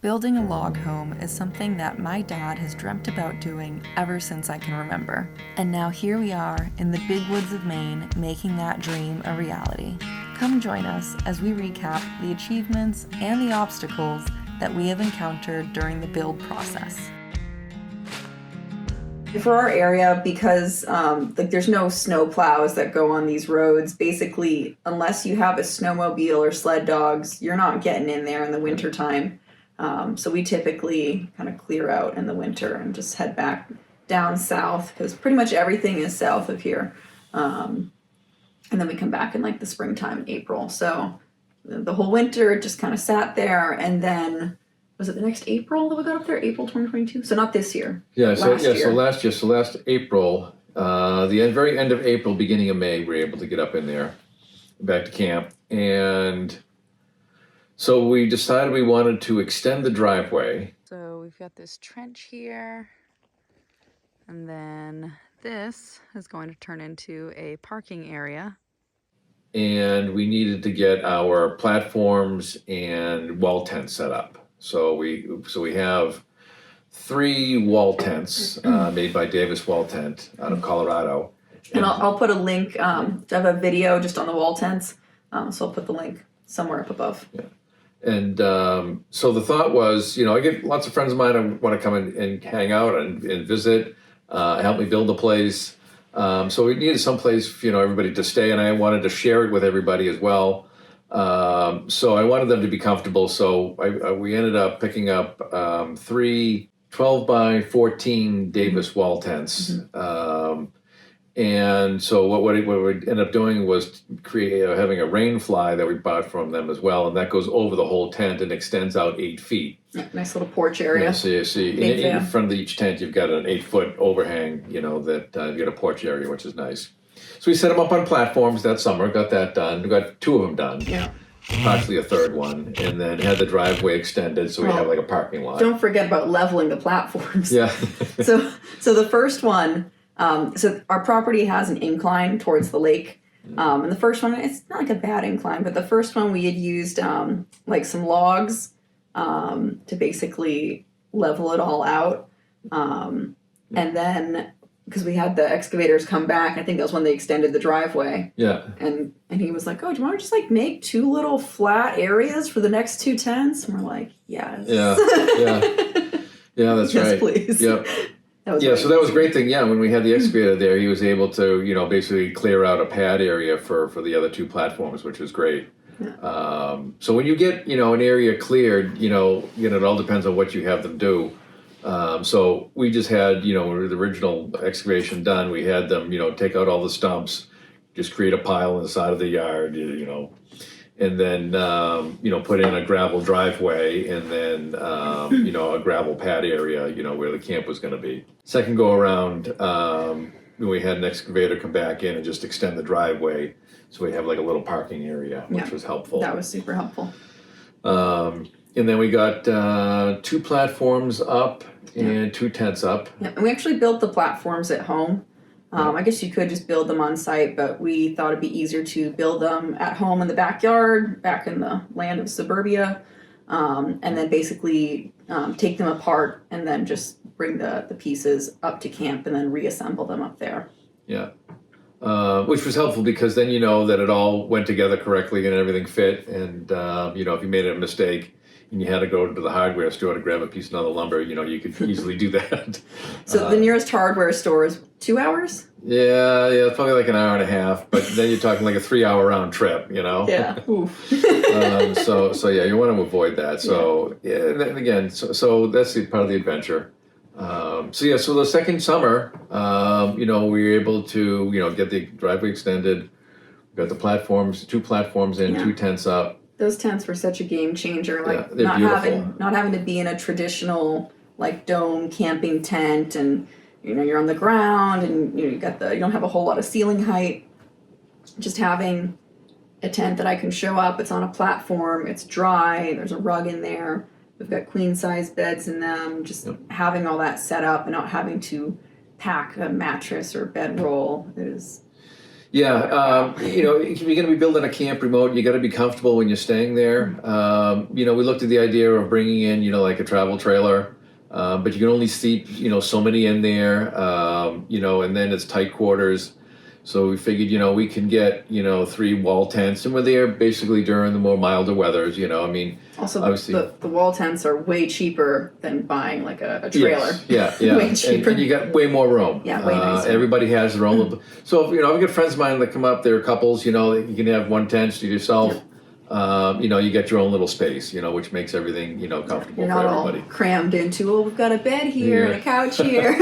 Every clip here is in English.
Building a log home is something that my dad has dreamt about doing ever since I can remember. And now here we are in the Big Woods of Maine making that dream a reality. Come join us as we recap the achievements and the obstacles that we have encountered during the build process. For our area, because there's no snow plows that go on these roads, basically, unless you have a snowmobile or sled dogs, you're not getting in there in the wintertime. So we typically kind of clear out in the winter and just head back down south because pretty much everything is south of here. And then we come back in like the springtime in April. So the whole winter just kind of sat there, and then was it the next April that we got up there? April 2022? So not this year. So last April, the very end of April, beginning of May, we were able to get up in there, back to camp, and so we decided we wanted to extend the driveway. So we've got this trench here, and then this is going to turn into a parking area. And we needed to get our platforms and wall tents set up. So we have 3 wall tents made by Davis Wall Tent out of Colorado. And I'll put a link. I have a video just on the wall tents, so I'll put the link somewhere up above. Yeah. And so the thought was, I get lots of friends of mine who want to come and hang out and visit, help me build the place. So we needed some place, everybody to stay, and I wanted to share it with everybody as well. So I wanted them to be comfortable. So we ended up picking up 3 12 by 14 Davis wall tents. And so what we ended up doing was having a rain fly that we bought from them as well, and that goes over the whole tent and extends out 8 feet. Yeah, nice little porch area. Yeah, see, in front of each tent, you've got an 8-foot overhang. That you got a porch area, which is nice. So we set them up on platforms that summer, got that done. We got 2 of them done. Yeah. Possibly a 3rd one, and then had the driveway extended so we have like a parking lot. Don't forget about leveling the platforms. Yeah. so the first one. So our property has an incline towards the lake. And the first one, it's not like a bad incline, but the first one we had used like some logs to basically level it all out. And then, because we had the excavators come back, I think that was when they extended the driveway. Yeah. And he was like, oh, do you want to just like make 2 little flat areas for the next 2 tents? And we're like, yes. Yeah, that's yes, right. Please. Yep. So that was a great thing. Yeah, when we had the excavator there, he was able to, basically clear out a pad area for the other 2 platforms, which was great. Yeah. So when you get, an area cleared, it all depends on what you have them do. So we just had, the original excavation done. We had them, take out all the stumps, just create a pile on the side of the yard, and then, put in a gravel driveway, and then, a gravel pad area, where the camp was going to be. Second go around, we had an excavator come back in and just extend the driveway. So we have like a little parking area, which was helpful. That was super helpful. And then we got 2 platforms up and 2 tents up. Yeah, and we actually built the platforms at home. I guess you could just build them on site, but we thought it'd be easier to build them at home in the backyard, back in the land of suburbia, and then basically take them apart and then just bring the pieces up to camp and then reassemble them up there. Yeah. Which was helpful because then you know that it all went together correctly and everything fit. And, if you made a mistake and you had to go to the hardware store to grab a piece of another lumber, you could easily do that. So the nearest hardware store is 2 hours? Yeah, it's probably like an hour and a half, but then you're talking like a 3-hour round trip, Yeah. So you want to avoid that. So, and then again, so that's part of the adventure. So the second summer, we were able to, get the driveway extended. We got the platforms, 2 platforms in, 2 tents up. Those tents were such a game changer. Like they're not having to be in a traditional like dome camping tent, and you're on the ground, and you don't have a whole lot of ceiling height. Just having a tent that I can show up. It's on a platform. It's dry. There's a rug in there. We've got queen size beds in them. Just having all that set up and not having to pack a mattress or bedroll is. Yeah, if you're going to be building a camp remote, you got to be comfortable when you're staying there. We looked at the idea of bringing in, like a travel trailer, but you can only seat, so many in there, and then it's tight quarters. So we figured, we can get, 3 wall tents, and we're there basically during the more milder weathers. Also, obviously, the wall tents are way cheaper than buying like a trailer. Yes, yeah. Way cheaper. And you got way more room. Yeah, way nicer. Everybody has their own little. So, I've got friends of mine that come up, they're couples, you can have one tent to yourself. You get your own little space, which makes everything, comfortable You're not for everybody. all crammed into, we've got a bed here and a couch here.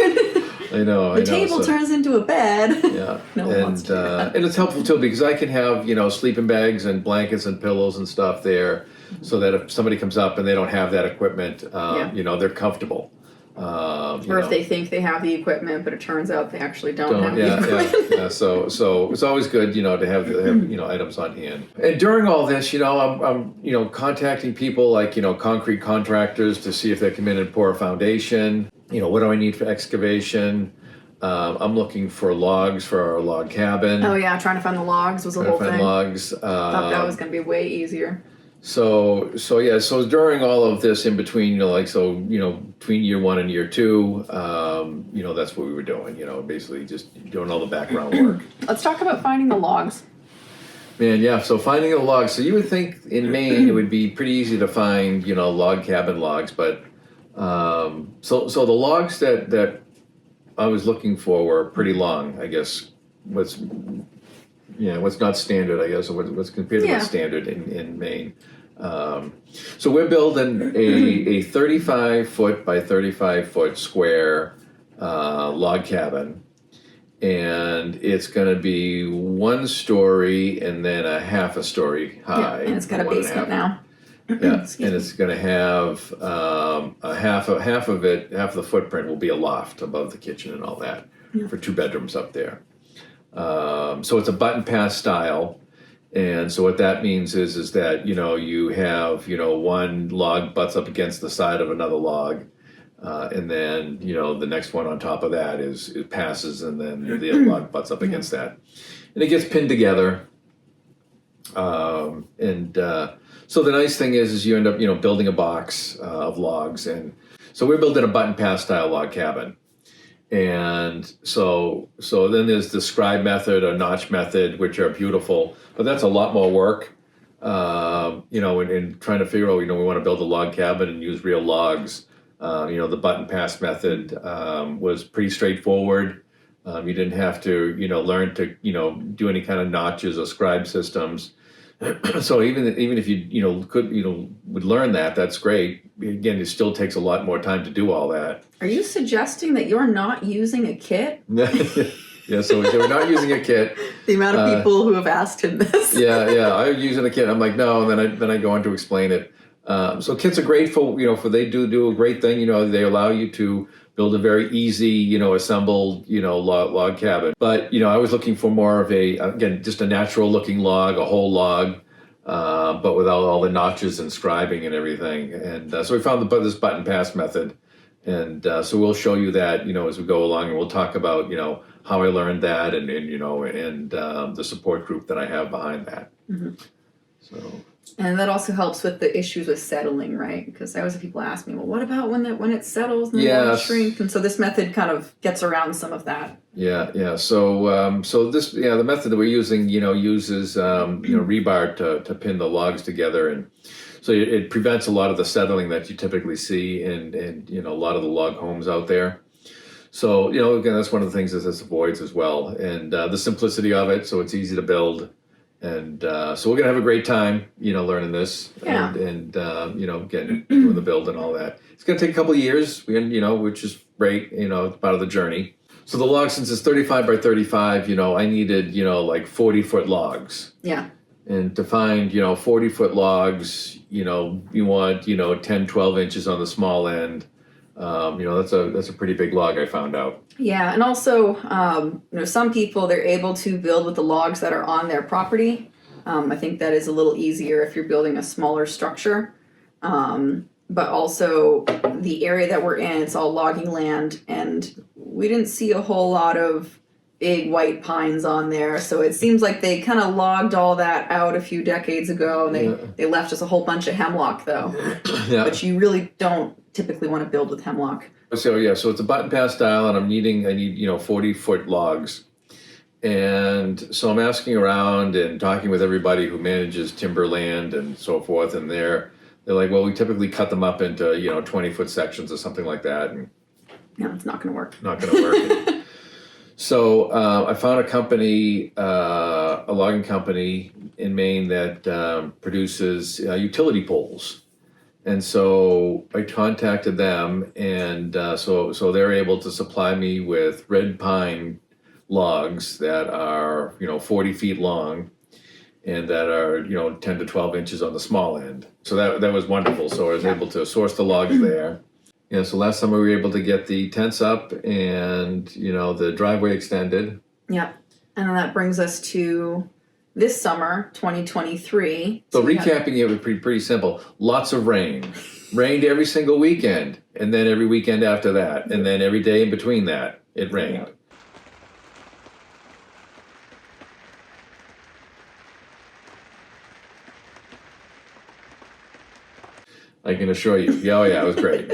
I know. The table turns into a bed. Yeah. No one wants to do that. And it's helpful too because I can have, sleeping bags and blankets and pillows and stuff there so that if somebody comes up and they don't have that equipment, they're comfortable. Or if they think they have the equipment, but it turns out they actually don't have the equipment. Yeah. So it's always good, to have items on hand. And during all this, I'm contacting people like, concrete contractors to see if they come in and pour a foundation. What do I need for excavation? I'm looking for logs for our log cabin. Oh yeah, trying to find the logs was a whole thing. Logs. Thought that was going to be way easier. So during all of this in between, between year 1 and year 2, that's what we were doing, basically just doing all the background work. Let's talk about finding the logs. Man, yeah, so finding the logs. So you would think in Maine it would be pretty easy to find, log cabin logs, but so the logs that I was looking for were pretty long, I guess. What's not standard, I guess, or what's compared to what's standard in Maine. So we're building a 35-foot by 35-foot square log cabin, and it's going to be 1 story and then a half a story high. Yeah, and it's got a basement now. Yeah, and it's going to have a half of the footprint will be a loft above the kitchen and all that for 2 bedrooms up there. So it's a button pass style, and so what that means is that you have one log butts up against the side of another log, and then the next one on top of that it passes, and then the other log butts up against that, and it gets pinned together. So the nice thing is you end up building a box of logs, and so we're building a button pass style log cabin. And so then there's the scribe method or notch method, which are beautiful, but that's a lot more work, in trying to figure out, we want to build a log cabin and use real logs. The button pass method was pretty straightforward. You didn't have to, learn to, do any kind of notches or scribe systems. So even if you would learn that, that's great. Again, it still takes a lot more time to do all that. Are you suggesting that you're not using a kit? Yeah, so we're not using a kit. The amount of people who have asked him this. Yeah, I'm using a kit. I'm like, no, and then I go on to explain it. So kits are great for they do a great thing. They allow you to build a very easy, assembled, log cabin. But, I was looking for more of just a natural looking log, a whole log, but without all the notches and scribing and everything. And so we found this button pass method. And so we'll show you that, as we go along, and we'll talk about, how I learned that and the support group that I have behind that. Mm-hmm. So. And that also helps with the issues with settling, right? Because I always have people ask me, well, what about when it settles and it shrink? And so this method kind of gets around some of that. Yeah. So the method that we're using, uses rebar to pin the logs together, and so it prevents a lot of the settling that you typically see in a lot of the log homes out there. So again, that's one of the things that this avoids as well, and the simplicity of it. So it's easy to build. And so we're gonna have a great time, learning this, and getting doing the build and all that. It's gonna take a couple of years, which is great, it's part of the journey. So the log, since it's 35 by 35, I needed, like 40-foot logs. Yeah. And to find, 40-foot logs, you want, 10, 12 inches on the small end. That's a pretty big log, I found out. Yeah, and also, some people, they're able to build with the logs that are on their property. I think that is a little easier if you're building a smaller structure. But also, the area that we're in, it's all logging land, and we didn't see a whole lot of big white pines on there. So it seems like they kind of logged all that out a few decades ago, and they left us a whole bunch of hemlock though. Yeah. But you really don't typically want to build with hemlock. So so it's a button pass style, and I need 40-foot logs. And so I'm asking around and talking with everybody who manages timberland and so forth, and they're like, well, we typically cut them up into 20-foot sections or something like that, and No, it's not going to work. not going to work. So I found a company, a logging company in Maine that produces utility poles. And so I contacted them, and so they're able to supply me with red pine logs that are 40 feet long, and that are 10 to 12 inches on the small end. So that was wonderful. So I was able to source the logs there. Yeah, so last summer we were able to get the tents up and, the driveway extended. Yeah. And then that brings us to this summer, 2023. So recapping it was pretty simple. Lots of rain. Rained every single weekend, and then every weekend after that, and then every day in between that, it rained. Yeah. I can assure you. Yeah, it was great.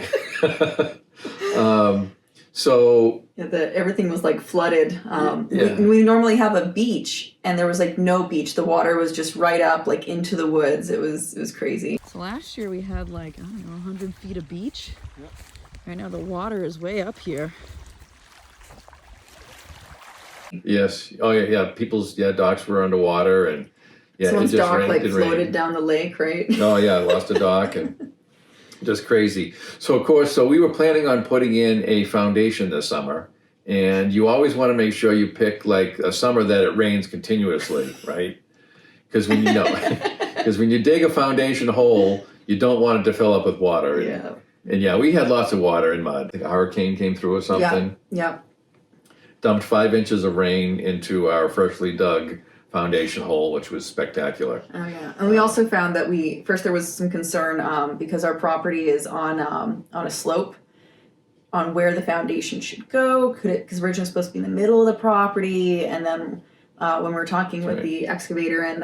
So everything was like flooded. We normally have a beach, and there was like no beach. The water was just right up like into the woods. It was crazy. So last year we had like, 100 feet of beach. Yep. Right now the water is way up here. yes, people's docks were underwater, and Someone's it just dock rained like and floated rained. down the lake, right? Oh yeah, I lost a dock and just crazy. So of course, we were planning on putting in a foundation this summer, and you always want to make sure you pick like a summer that it rains continuously, right? Because when you dig a foundation hole, you don't want it to fill up with water. Yeah. And we had lots of water and mud. I think a hurricane came through or something. Yeah. Dumped 5 inches of rain into our freshly dug foundation hole, which was spectacular. Oh yeah, and we also found that there was some concern because our property is on a slope on where the foundation should go. Because originally supposed to be in the middle of the property, and then when we were talking with the excavator and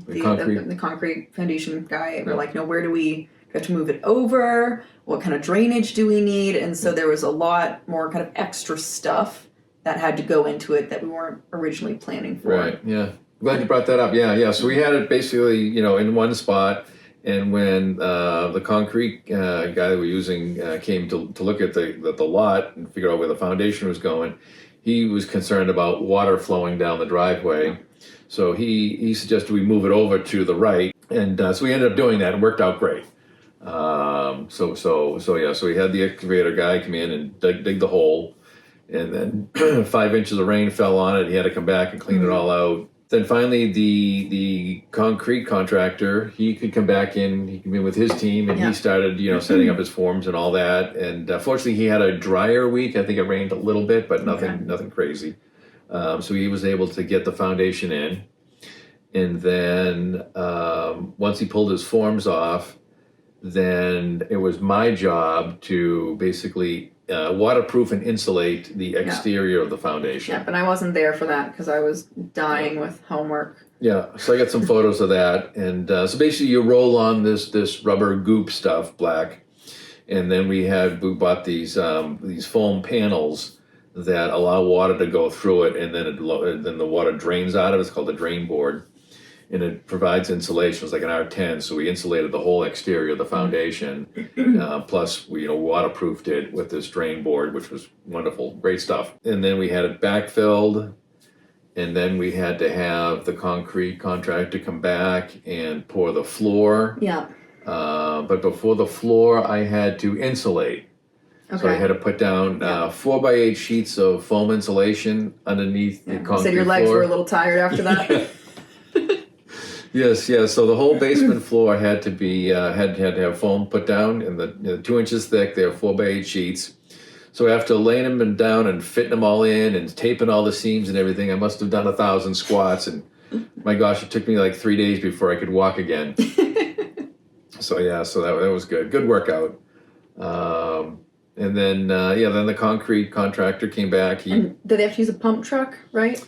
the concrete foundation guy, we're like, no, where do we have to move it over? What kind of drainage do we need? And so there was a lot more kind of extra stuff that had to go into it that we weren't originally planning for. Right, yeah. Glad you brought that up. Yeah. So we had it basically, in one spot. And when the concrete guy that we're using came to look at the lot and figure out where the foundation was going, he was concerned about water flowing down the driveway. So he suggested we move it over to the right. And so we ended up doing that and worked out great. So we had the excavator guy come in and dig the hole. And then 5 inches of rain fell on it. He had to come back and clean it all out. Then finally, the concrete contractor, he could come back in. He came in with his team, and he started, setting up his forms and all that. And fortunately, he had a drier week. I think it rained a little bit, but nothing crazy. So he was able to get the foundation in. And then once he pulled his forms off, then it was my job to basically waterproof and insulate the exterior of the foundation. Yeah, but I wasn't there for that because I was dying with homework. Yeah, so I got some photos of that, and so basically you roll on this rubber goop stuff, black, and then we bought these foam panels that allow water to go through it, and then the water drains out of it. It's called a drain board, and it provides insulation. It's like an R10, so we insulated the whole exterior of the foundation. Plus, we waterproofed it with this drain board, which was wonderful, great stuff. And then we had it backfilled, and then we had to have the concrete contractor come back and pour the floor. Yeah. But before the floor, I had to insulate. Okay. So I had to put down 4x8 sheets of foam insulation underneath the concrete floor. You said your legs were a little tired after that. Yes. So the whole basement floor had to be had to have foam put down, and the 2 inches thick. They are 4x8 sheets. So after laying them down and fitting them all in and taping all the seams and everything, I must have done 1,000 squats. And my gosh, it took me like 3 days before I could walk again. So that was good. Good workout. And then then the concrete contractor came back. And did they have to use a pump truck, right?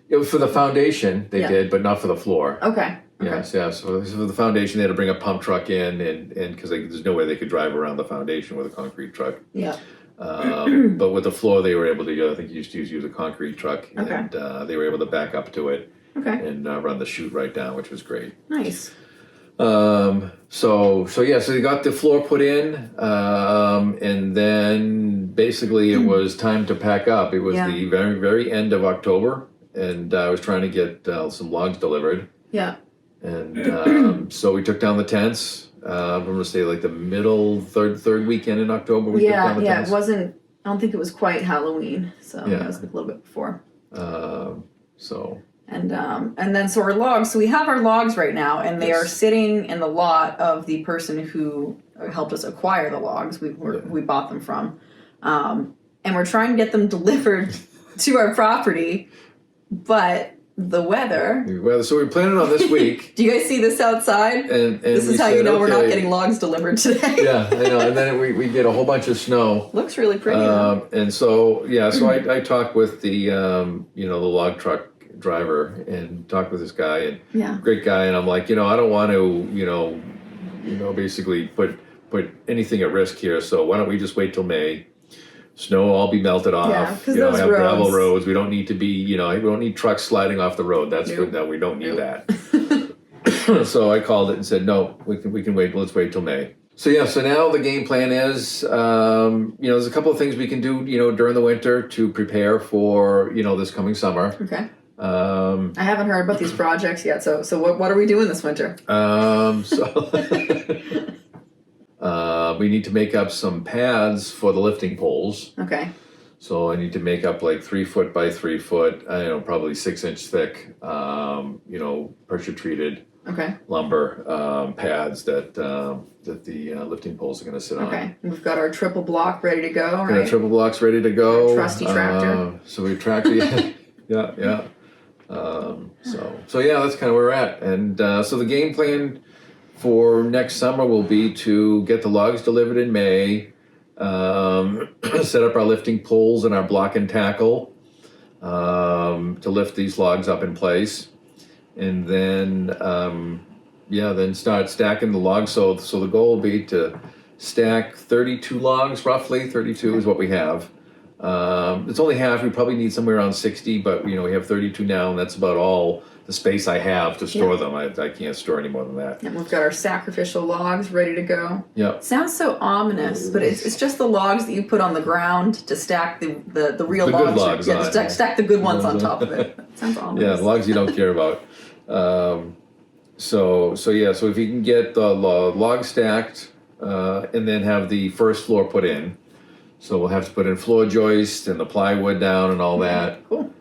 It was for the foundation they did, but not for the floor. Okay. Yes, yeah. So for the foundation, they had to bring a pump truck in, and because there's no way they could drive around the foundation with a concrete truck. Yeah. But with the floor, they were able to. I think you just use a concrete truck, and they were able to back up to it and run the chute right down, which was great. Nice. So they got the floor put in, and then basically it was time to pack up. It was the very, very end of October, and I was trying to get some logs delivered. Yeah. And so we took down the tents. I'm going to say like the middle third weekend in October. We took down the tents. It wasn't. I don't think it was quite Halloween, so it was a little bit before. And then so our logs. So we have our logs right now, and they are sitting in the lot of the person who helped us acquire the logs. We bought them from, and we're trying to get them delivered to our property, but the weather. So we're planning on this week. Do you guys see this outside? And this is how you know we're not getting logs delivered today. Yeah, I know. And then we get a whole bunch of snow. Looks really pretty. And so I talked with the the log truck driver and talked with this guy and great guy, and I'm like, I don't want to basically put anything at risk here, so why don't we just wait till May? Snow will all be melted off. Yeah, because those have gravel roads. We don't need to be, we don't need trucks sliding off the road. That's good. No, we don't need that. So I called it and said, no, we can wait. Let's wait till May. So now the game plan is, there's a couple of things we can do, during the winter to prepare for, this coming summer. Okay. I haven't heard about these projects yet. So what are we doing this winter? We need to make up some pads for the lifting poles. Okay. So I need to make up like 3 foot by 3 foot, probably 6 inch thick, pressure treated lumber pads that the lifting poles are going to sit on. Okay. We've got our triple block ready to go, right? Got our triple blocks ready to go. Our trusty tractor. So we tractor, yeah. So that's kind of where we're at. And so the game plan for next summer will be to get the logs delivered in May, set up our lifting poles and our block and tackle to lift these logs up in place, and then then start stacking the logs. So the goal will be to stack 32 logs, roughly 32 is what we have. It's only half. We probably need somewhere around 60, but we have 32 now, and that's about all the space I have to store them. I can't store any more than that. And we've got our sacrificial logs ready to go. Yeah. Sounds so ominous, but it's just the logs that you put on the ground to stack the real the logs. Good logs to stack the good ones on top of it. Sounds ominous. Yeah, logs you don't care about. So if you can get the log stacked and then have the first floor put in. So we'll have to put in floor joist and the plywood down and all that. Cool.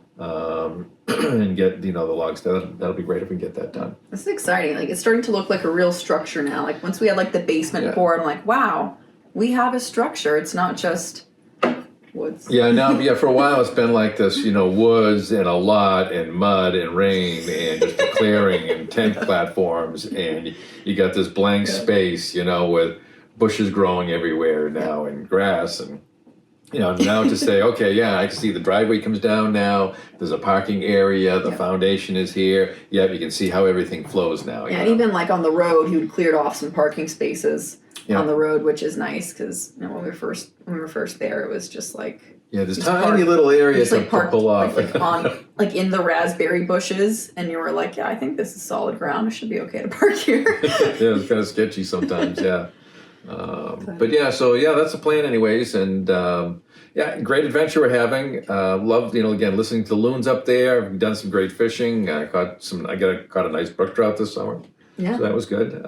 And get the logs. That'll be great if we can get that done. This is exciting. Like, it's starting to look like a real structure now. Like, once we had like the basement poured, I'm like, wow, we have a structure. It's not just woods. For a while it's been like this, woods and a lot and mud and rain and just a clearing and tent platforms, and you got this blank space, with bushes growing everywhere now and grass, and now to say, okay, I can see the driveway comes down now, there's a parking area, the foundation is here, you can see how everything flows now. And even like on the road, he cleared off some parking spaces on the road, which is nice, because when we were first there, it was just like this tiny little area to pull off, like in the raspberry bushes, and you were like, I think this is solid ground, it should be okay to park here. It's kind of sketchy sometimes. But that's the plan anyways, and great adventure we're having. Loved, again, listening to the loons up there. We've done some great fishing. I caught a nice brook trout this summer. So that was good.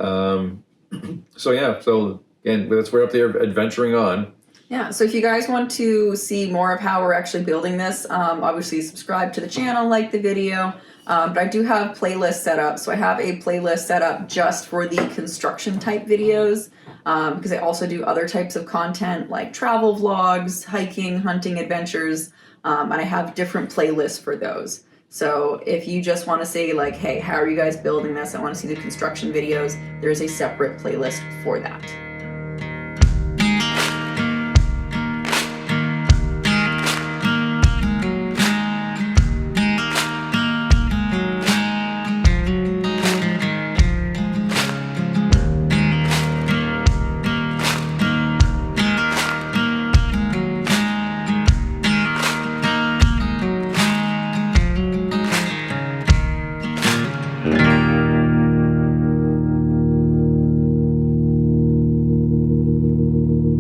So again, we're up there adventuring on. Yeah, so if you guys want to see more of how we're actually building this, obviously subscribe to the channel, like the video. But I do have playlists set up. So I have a playlist set up just for the construction type videos, because I also do other types of content like travel vlogs, hiking, hunting adventures, and I have different playlists for those. So if you just want to say like, hey, how are you guys building this? I want to see the construction videos. There's a separate playlist for that.